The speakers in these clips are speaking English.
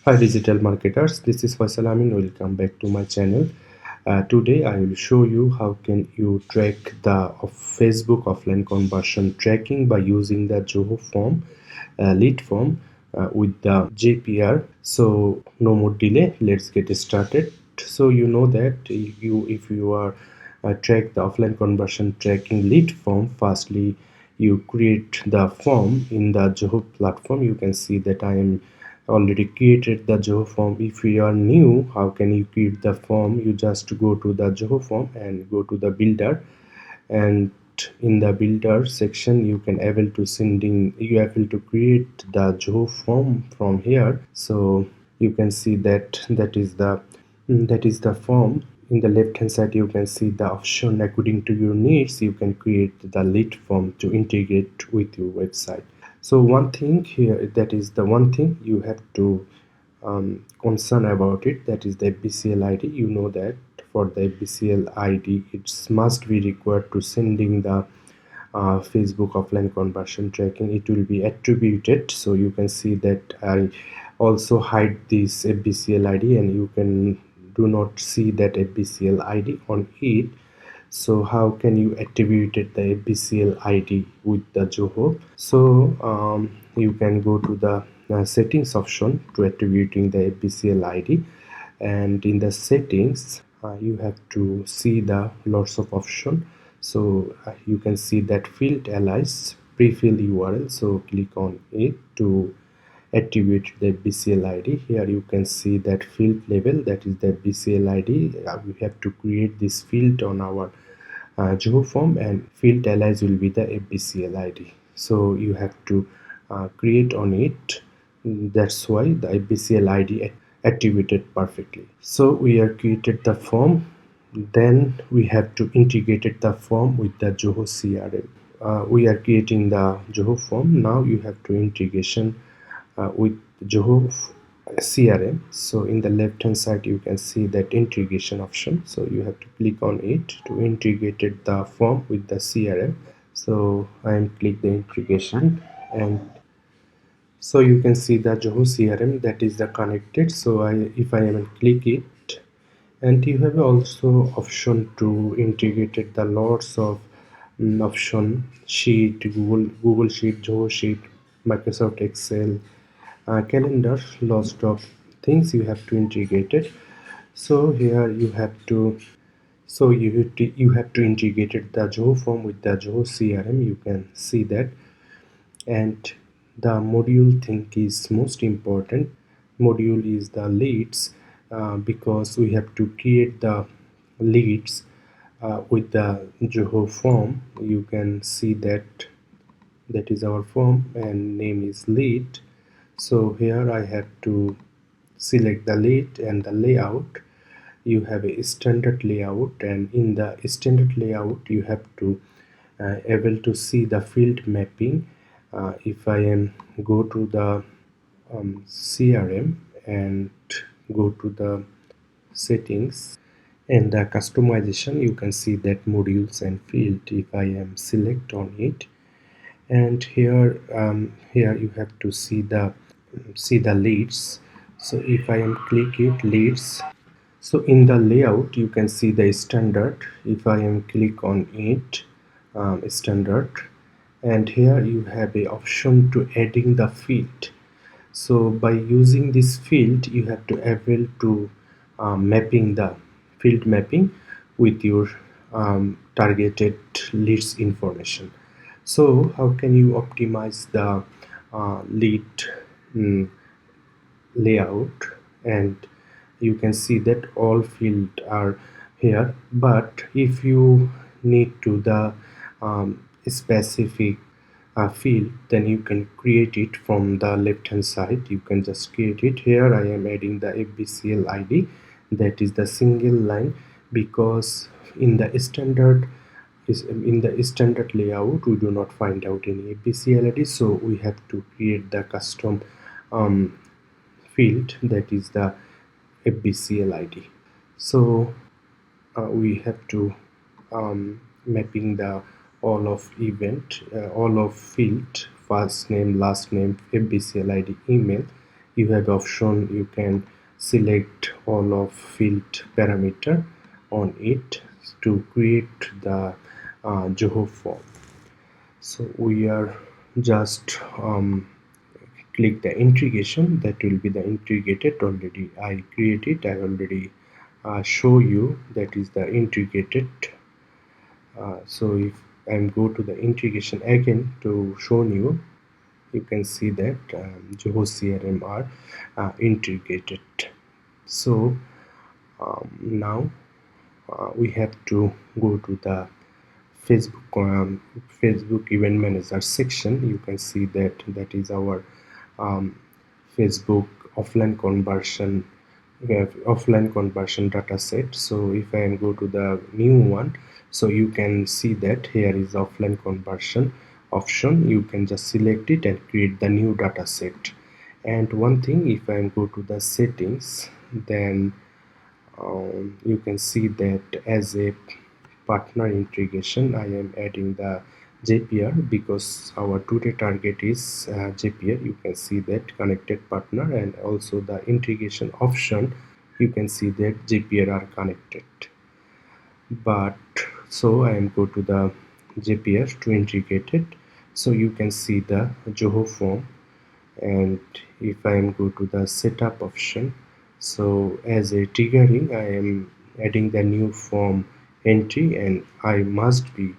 Hi digital marketers, this is Faisal Amin. Welcome back to my channel. Today I will show you how can you track the Facebook offline conversion tracking by using the Zoho form, lead form with the Zapier. So no more delay, let's get started. So you know that if you are track the offline conversion tracking lead form, firstly you create the form in the Zoho platform. You can see that I am already created the Zoho form. If you are new, how can you create the form? You just go to the Zoho form and go to the builder, and in the builder section you can able to create the Zoho form from here. So you can see that is the form. In the left hand side you can see the option according to your needs. You can create the lead form to integrate with your website. So one thing here, that is the one thing you have to concern about it, that is the FBCL ID. You know that for the FBCL ID it must be required to sending the Facebook offline conversion tracking. It will be attributed. So you can see that I also hide this FBCL ID and you can do not see that FBCL ID on it. So how can you attribute the FBCL ID with the Zoho? So you can go to the settings option to attributing the FBCL ID, and in the settings you have to see the lots of option. So you can see that field alias pre-fill URL. So click on it to attribute the BCL ID. Here you can see that field label, that is the BCL ID. We have to create this field on our Zoho form, and field alias will be the FBCL ID. So you have to create on it. That's why the FBCL ID attributed perfectly. So we are created the form. Then we have to integrate the form with the Zoho CRM. We are creating the Zoho form. Now you have to integration with Zoho CRM. So in the left hand side you can see that integration option. So you have to click on it to integrate the form with the CRM. So I am click the integration, and so you can see the Zoho CRM that is the connected. So if I am click it, and you have also option to integrate the lots of option: sheet, Google Sheet, Zoho Sheet, Microsoft Excel, calendar, lots of things you have to integrate it. So here you have to integrate the Zoho form with the Zoho CRM. You can see that, and the module thing is most important. Module is the leads, because we have to create the leads with the Zoho form. You can see that is our form and name is lead. So here I have to select the lead and the layout. You have a standard layout, and in the standard layout you have to able to see the field mapping. If I am go to the CRM and go to the settings and the customization, you can see that modules and field. If I am select on it, and here you have to see the leads. So if I am click it leads, so in the layout you can see the standard. If I am click on it, standard, and here you have a option to adding the field. So by using this field you have to able to mapping the field mapping with your targeted leads information. So how can you optimize the lead mm, layout? And you can see that all fields are here, but if you need to the specific field, then you can create it from the left hand side. You can just create it. Here I am adding the FBCL ID, that is the single line, because in the standard layout we do not find out any FBCL ID. So we have to create the custom um, field, that is the FBCL ID. So we have to mapping the all of event, all of field, first name, last name, FBCL ID, email, you have option, you can select all of field parameter on it to create the Zoho form. So we are just click the integration, that will be the integrated. Already I created, I already show you that is the integrated. So if I go to the integration again to show you, you can see that Zoho CRM are integrated. So now we have to go to the Facebook event manager section. You can see that that is our Facebook offline conversion. We have offline conversion data set. So if I go to the new one, so you can see that here is offline conversion option. You can just select it and create the new data set. And one thing, if I go to the settings, then you can see that as a partner integration I am adding the Zapier, because our today target is Zapier. You can see that connected partner, and also the integration option, you can see that Zapier are connected. But so I am go to the Zapier to integrate it. So you can see the Zoho form, and if I am go to the setup option, so as a triggering I am adding the new form entry, and I must be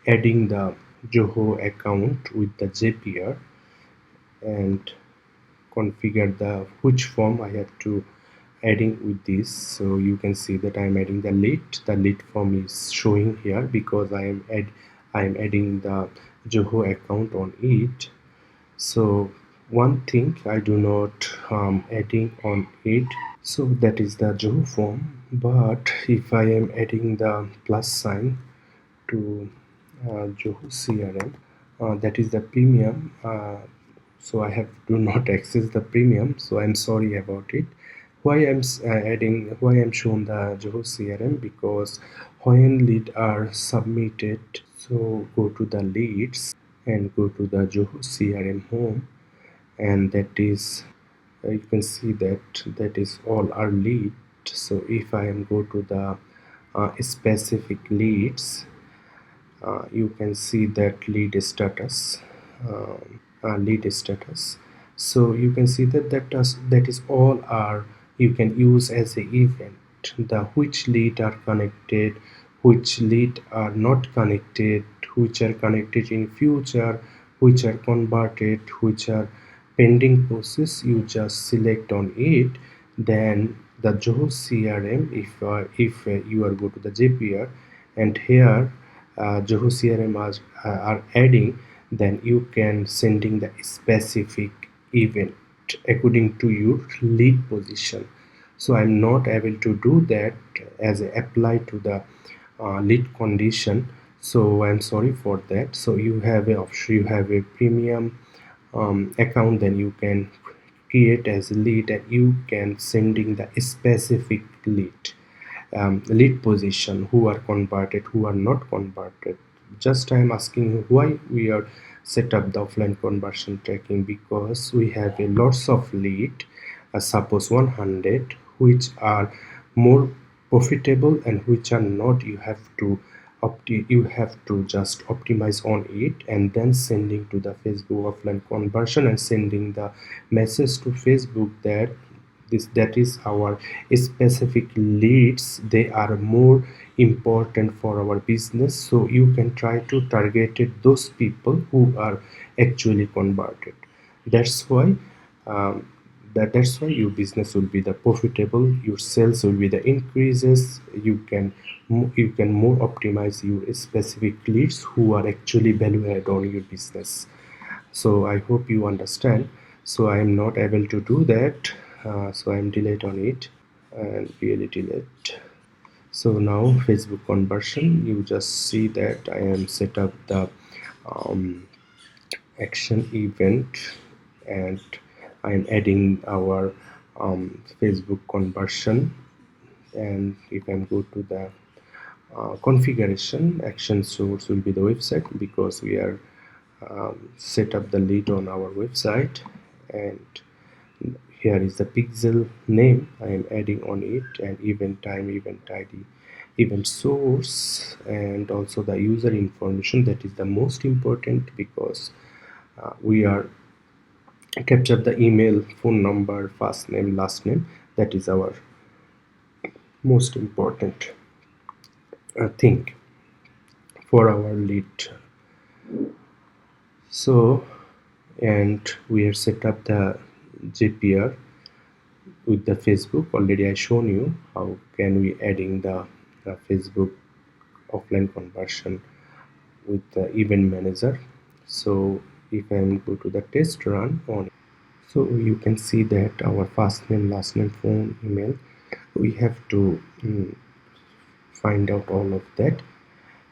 adding the Zoho account with the Zapier, and configure the which form I have to adding with this. So you can see that I am adding the lead form is showing here because I am adding the Zoho account on it. So one thing I do not adding on it, so that is the Zoho form. But if I am adding the plus sign to Zoho CRM, that is the premium. So I have do not access the premium, so I'm sorry about it. Why I'm shown the Zoho CRM, because when lead are submitted, so go to the leads and go to the Zoho CRM home, and that is you can see that that is all our lead. So if I am go to the specific leads, you can see that lead status. So you can see that that is all are, you can use as a event, the which lead are connected, which lead are not connected, which are connected in future, which are converted, which are pending process. You just select on it, then the Zoho CRM, if you are go to the Zapier, and here Zoho CRM are adding, then you can sending the specific event according to your lead position. So I'm not able to do that as a apply to the lead condition, so I'm sorry for that. So you have a option, you have a premium account, then you can create as a lead, and you can sending the specific lead position, who are converted, who are not converted. Just I'm asking you why we are set up the offline conversion tracking, because we have a lots of lead, suppose 100, which are more profitable and which are not. You have to just optimize on it, and then sending to the Facebook offline conversion, and sending the message to Facebook that that is our specific leads, they are more important for our business. So you can try to target those people who are actually converted. That's why that's why your business will be the profitable, your sales will be the increases. You can more optimize your specific leads who are actually value add on your business. So I hope you understand. So I am not able to do that, so I'm delete on it, and really delete. So now Facebook conversion, you just see that I am set up the action event, and I'm adding our Facebook conversion. And if I go to the configuration, action source will be the website, because we are set up the lead on our website. and here is the pixel name I am adding on it, and event time, event ID, event source, and also the user information. That is the most important, because we are capture the email, phone number, first name, last name. That is our most important thing for our lead. So, and we have set up the Zapier with the Facebook. Already I shown you how can we adding the Facebook offline conversion with the event manager. So if I go to the test run on, so you can see that our first name, last name, phone, email, we have to find out all of that,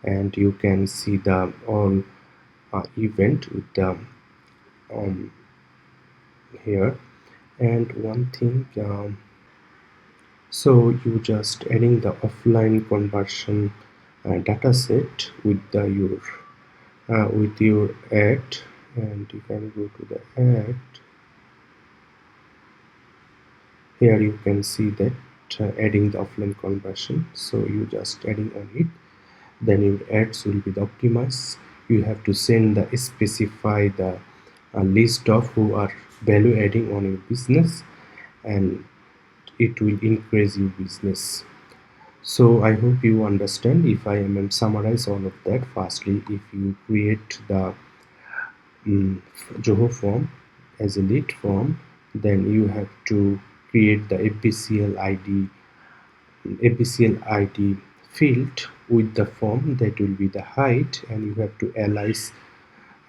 and you can see the all event with the here. And one thing, so you just adding the offline conversion data set with the your ad, and you can go to the ad. Here you can see that adding the offline conversion, so you just adding on it, then your ads will be optimized. You have to send the specify the list of who are value adding on your business, and it will increase your business. So I hope you understand. If I am summarize all of that, firstly, if you create the Zoho form as a lead form, then you have to create the FBCL ID field with the form. That will be the height, and you have to alias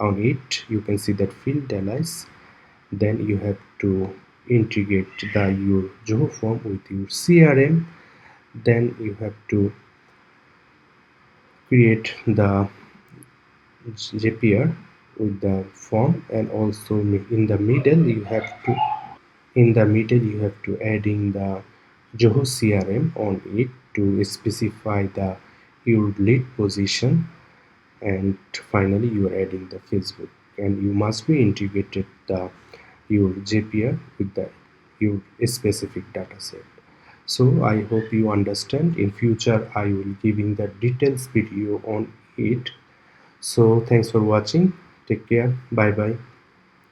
on it. You can see that field alias. Then you have to integrate your Zoho form with your CRM. Then you have to create the Zapier with the form, and also in the middle you have to adding the Zoho CRM on it to specify the your lead position, and finally you are adding the Facebook, and you must be integrated the your Zapier with the your specific data set. So I hope you understand. In future I will giving the details video on it. So thanks for watching. Take care. Bye bye.